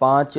5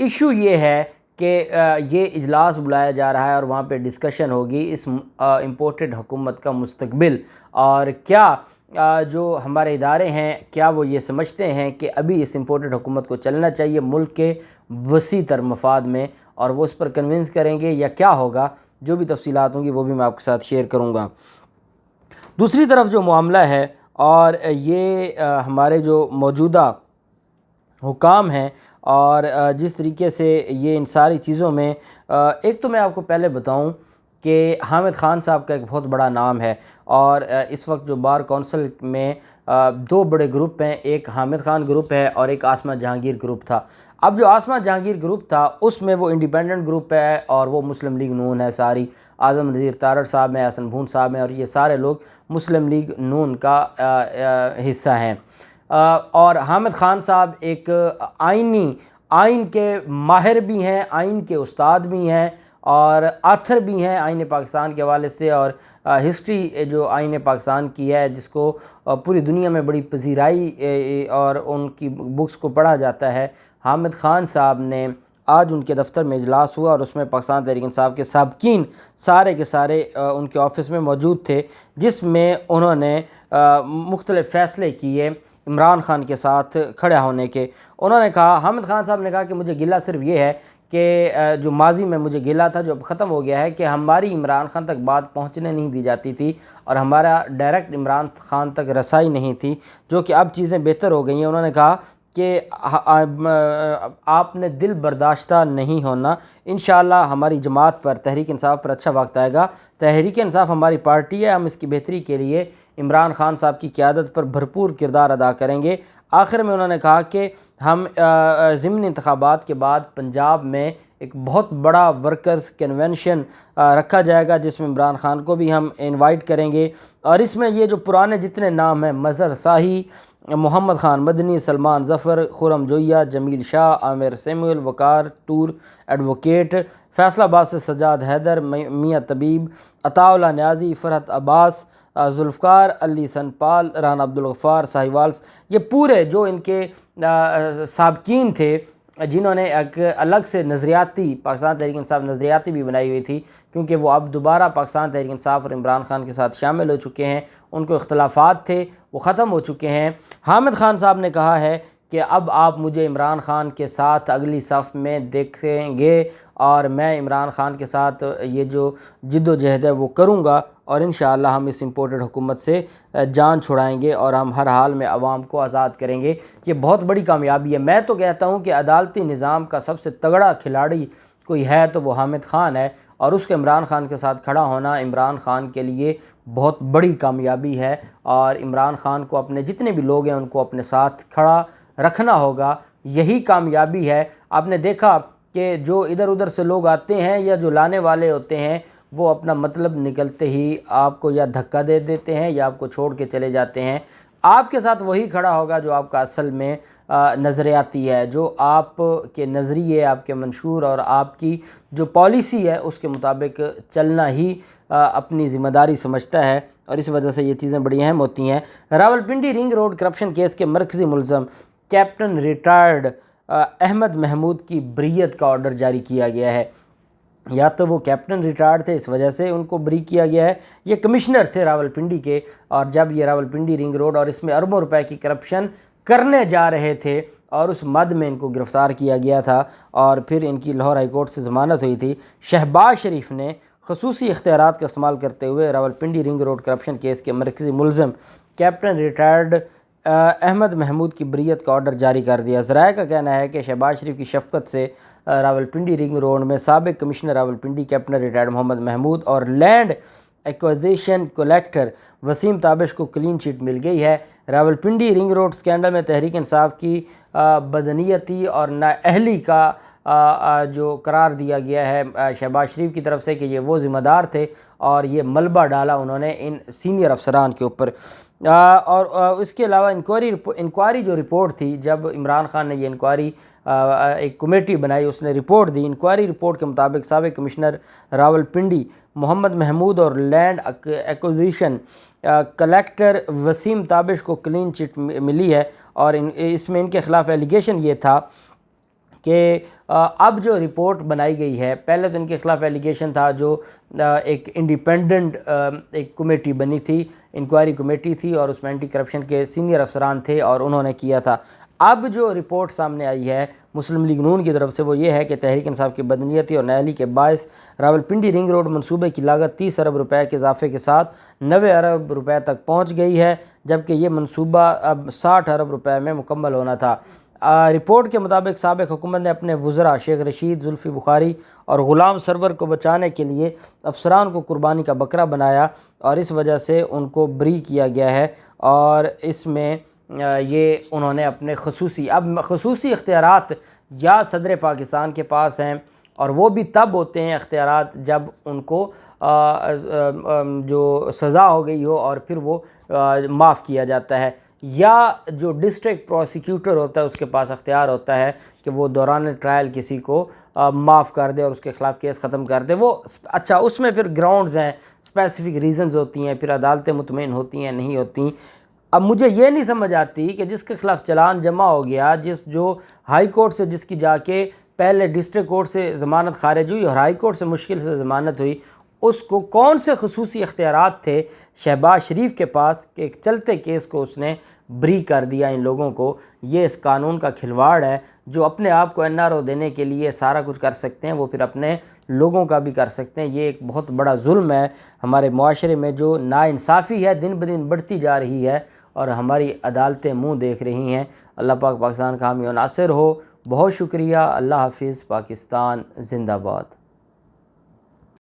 issue یہ ہے کہ یہ اجلاس بلایا جا رہا ہے اور وہاں پہ ڈسکشن ہوگی اس امپورٹڈ حکومت کا مستقبل، اور کیا جو ہمارے ادارے ہیں کیا وہ یہ سمجھتے ہیں کہ ابھی اس امپورٹڈ حکومت کو چلنا چاہیے ملک کے وسیع تر مفاد میں، اور وہ اس پر کنونس کریں گے یا کیا ہوگا۔ جو بھی تفصیلات ہوں گی وہ بھی میں آپ کے ساتھ شیئر کروں گا۔ دوسری طرف جو معاملہ ہے، اور یہ ہمارے جو موجودہ حکام ہیں اور جس طریقے سے یہ ان ساری چیزوں میں، ایک تو میں آپ کو پہلے بتاؤں کہ حامد خان صاحب کا ایک بہت بڑا نام ہے، اور اس وقت جو بار کونسل میں دو بڑے گروپ ہیں، ایک حامد خان گروپ ہے اور ایک آسمہ جہانگیر گروپ تھا۔ اب جو آسمہ جہانگیر گروپ تھا اس میں وہ انڈیپینڈنٹ گروپ ہے، اور وہ مسلم لیگ نون ہے ساری، اعظم نذیر تارڑ صاحب ہیں، حسن بھون صاحب ہیں، اور یہ سارے لوگ مسلم لیگ نون کا حصہ ہیں۔ اور حامد خان صاحب ایک آئین کے ماہر بھی ہیں، آئین کے استاد بھی ہیں، اور آتھر بھی ہیں آئین پاکستان کے حوالے سے، اور ہسٹری جو آئین پاکستان کی ہے جس کو پوری دنیا میں بڑی پذیرائی اور ان کی بکس کو پڑھا جاتا ہے۔ حامد خان صاحب نے آج ان کے دفتر میں اجلاس ہوا، اور اس میں پاکستان تحریک انصاف کے سابقین سارے کے سارے ان کے آفس میں موجود تھے، جس میں انہوں نے مختلف فیصلے کیے عمران خان کے ساتھ کھڑے ہونے کے۔ انہوں نے کہا، حامد خان صاحب نے کہا کہ مجھے گلہ صرف یہ ہے کہ جو ماضی میں مجھے گلہ تھا جو اب ختم ہو گیا ہے، کہ ہماری عمران خان تک بات پہنچنے نہیں دی جاتی تھی، اور ہمارا ڈائریکٹ عمران خان تک رسائی نہیں تھی، جو کہ اب چیزیں بہتر ہو گئی ہیں۔ انہوں نے کہا کہ آپ نے دل برداشتہ نہیں ہونا، انشاءاللہ ہماری جماعت پر، تحریک انصاف پر اچھا وقت آئے گا۔ تحریک انصاف ہماری پارٹی ہے، ہم اس کی بہتری کے لیے عمران خان صاحب کی قیادت پر بھرپور کردار ادا کریں گے۔ آخر میں انہوں نے کہا کہ ہم ضمنی انتخابات کے بعد پنجاب میں ایک بہت بڑا ورکرز کنونشن رکھا جائے گا، جس میں عمران خان کو بھی ہم انوائٹ کریں گے، اور اس میں یہ جو پرانے جتنے نام ہیں، مظہر شاہی، محمد خان مدنی، سلمان ظفر، خرم جویہ، جمیل شاہ، عامر سیموئل، وقار طور ایڈوکیٹ، فیصل آباد سے سجاد حیدر، میاں طبیب، عطا اللہ نیازی، فرحت عباس، ذوالفقار علی سنپال، رانا عبدالغفار ساہیوال، یہ پورے جو ان کے سابقین تھے جنہوں نے ایک الگ سے نظریاتی پاکستان تحریک انصاف نظریاتی بھی بنائی ہوئی تھی، کیونکہ وہ اب دوبارہ پاکستان تحریک انصاف اور عمران خان کے ساتھ شامل ہو چکے ہیں، ان کو اختلافات تھے وہ ختم ہو چکے ہیں۔ حامد خان صاحب نے کہا ہے کہ اب آپ مجھے عمران خان کے ساتھ اگلی صف میں دیکھیں گے، اور میں عمران خان کے ساتھ یہ جو جد و جہد ہے وہ کروں گا، اور انشاءاللہ ہم اس امپورٹڈ حکومت سے جان چھڑائیں گے، اور ہم ہر حال میں عوام کو آزاد کریں گے۔ یہ بہت بڑی کامیابی ہے۔ میں تو کہتا ہوں کہ عدالتی نظام کا سب سے تگڑا کھلاڑی کوئی ہے تو وہ حامد خان ہے، اور اس کے عمران خان کے ساتھ کھڑا ہونا عمران خان کے لیے بہت بڑی کامیابی ہے، اور عمران خان کو اپنے جتنے بھی لوگ ہیں ان کو اپنے ساتھ کھڑا رکھنا ہوگا، یہی کامیابی ہے۔ آپ نے دیکھا کہ جو ادھر ادھر سے لوگ آتے ہیں یا جو لانے والے ہوتے ہیں، وہ اپنا مطلب نکلتے ہی آپ کو یا دھکا دے دیتے ہیں یا آپ کو چھوڑ کے چلے جاتے ہیں۔ آپ کے ساتھ وہی کھڑا ہوگا جو آپ کا اصل میں نظریاتی ہے، جو آپ کے نظریے، آپ کے منشور اور آپ کی جو پالیسی ہے اس کے مطابق چلنا ہی اپنی ذمہ داری سمجھتا ہے، اور اس وجہ سے یہ چیزیں بڑی اہم ہوتی ہیں۔ Rawalpindi ring road corruption case کے مرکزی ملزم کیپٹن ریٹائرڈ احمد محمود کی بریت کا آرڈر جاری کیا گیا ہے۔ یا تو وہ کیپٹن ریٹائرڈ تھے اس وجہ سے ان کو بری کیا گیا ہے، یہ کمشنر تھے راولپنڈی کے، اور جب یہ راولپنڈی رنگ روڈ اور اس میں اربوں روپے کی کرپشن کرنے جا رہے تھے، اور اس مد میں ان کو گرفتار کیا گیا تھا، اور پھر ان کی لاہور ہائی کورٹ سے ضمانت ہوئی تھی۔ شہباز شریف نے خصوصی اختیارات کا استعمال کرتے ہوئے Rawalpindi ring road corruption case کے مرکزی ملزم کیپٹن ریٹائرڈ احمد محمود کی بریت کا آرڈر جاری کر دیا۔ ذرائع کا کہنا ہے کہ شہباز شریف کی شفقت سے راولپنڈی رنگ روڈ میں سابق commissioner Rawalpindi captain retired Muhammad Mahmood اور land acquisition collector Waseem Tabish کو کلین چٹ مل گئی ہے۔ راولپنڈی رنگ روڈ سکینڈل میں تحریک انصاف کی بدنیتی اور نااہلی کا جو قرار دیا گیا ہے شہباز شریف کی طرف سے کہ یہ وہ ذمہ دار تھے، اور یہ ملبہ ڈالا انہوں نے ان سینئر افسران کے اوپر۔ اور اس کے علاوہ انکوائری جو رپورٹ تھی، جب عمران خان نے یہ انکوائری ایک کمیٹی بنائی، اس نے رپورٹ دی، انکوائری رپورٹ کے مطابق سابق کمشنر راولپنڈی محمد محمود اور land acquisition collector Waseem Tabish کو کلین چٹ ملی ہے، اور اس میں ان کے خلاف ایلیگیشن یہ تھا کہ اب جو رپورٹ بنائی گئی ہے، پہلے تو ان کے خلاف ایلیگیشن تھا، جو ایک انڈیپینڈنٹ ایک کمیٹی بنی تھی، انکوائری کمیٹی تھی، اور اس میں اینٹی کرپشن کے سینئر افسران تھے اور انہوں نے کیا تھا۔ اب جو رپورٹ سامنے آئی ہے مسلم لیگ نون کی طرف سے وہ یہ ہے کہ تحریک انصاف کی بدنیتی اور نااہلی کے باعث راولپنڈی رنگ روڈ منصوبے کی لاگت 30 ارب روپے کے اضافے کے ساتھ 90 ارب روپے تک پہنچ گئی ہے، جبکہ یہ منصوبہ اب 60 ارب روپے میں مکمل ہونا تھا۔ رپورٹ کے مطابق سابق حکومت نے اپنے وزراء شیخ رشید، زلفی بخاری اور غلام سرور کو بچانے کے لیے افسران کو قربانی کا بکرا بنایا، اور اس وجہ سے ان کو بری کیا گیا ہے، اور اس میں یہ انہوں نے اپنے خصوصی اختیارات یا صدر پاکستان کے پاس ہیں، اور وہ بھی تب ہوتے ہیں اختیارات جب ان کو جو سزا ہو گئی ہو اور پھر وہ معاف کیا جاتا ہے، یا جو ڈسٹرکٹ پروسیکیوٹر ہوتا ہے اس کے پاس اختیار ہوتا ہے کہ وہ دوران ٹرائل کسی کو معاف کر دے اور اس کے خلاف کیس ختم کر دے۔ وہ اچھا اس میں پھر گراؤنڈز ہیں، اسپیسیفک ریزنز ہوتی ہیں، پھر عدالتیں مطمئن ہوتی ہیں نہیں ہوتی۔ اب مجھے یہ نہیں سمجھ آتی کہ جس کے خلاف چلان جمع ہو گیا، جو ہائی کورٹ سے جس کی جا کے پہلے ڈسٹرکٹ کورٹ سے ضمانت خارج ہوئی اور ہائی کورٹ سے مشکل سے ضمانت ہوئی، اس کو کون سے خصوصی اختیارات تھے شہباز شریف کے پاس کہ ایک چلتے کیس کو اس نے بری کر دیا ان لوگوں کو؟ یہ اس قانون کا کھلواڑ ہے۔ جو اپنے آپ کو NRO دینے کے لیے سارا کچھ کر سکتے ہیں وہ پھر اپنے لوگوں کا بھی کر سکتے ہیں۔ یہ ایک بہت بڑا ظلم ہے ہمارے معاشرے میں، جو ناانصافی ہے دن بدن بڑھتی جا رہی ہے، اور ہماری عدالتیں منہ دیکھ رہی ہیں۔ اللہ پاک پاکستان کا حامی و ناصر ہو۔ بہت شکریہ۔ اللہ حافظ۔ پاکستان زندہ باد۔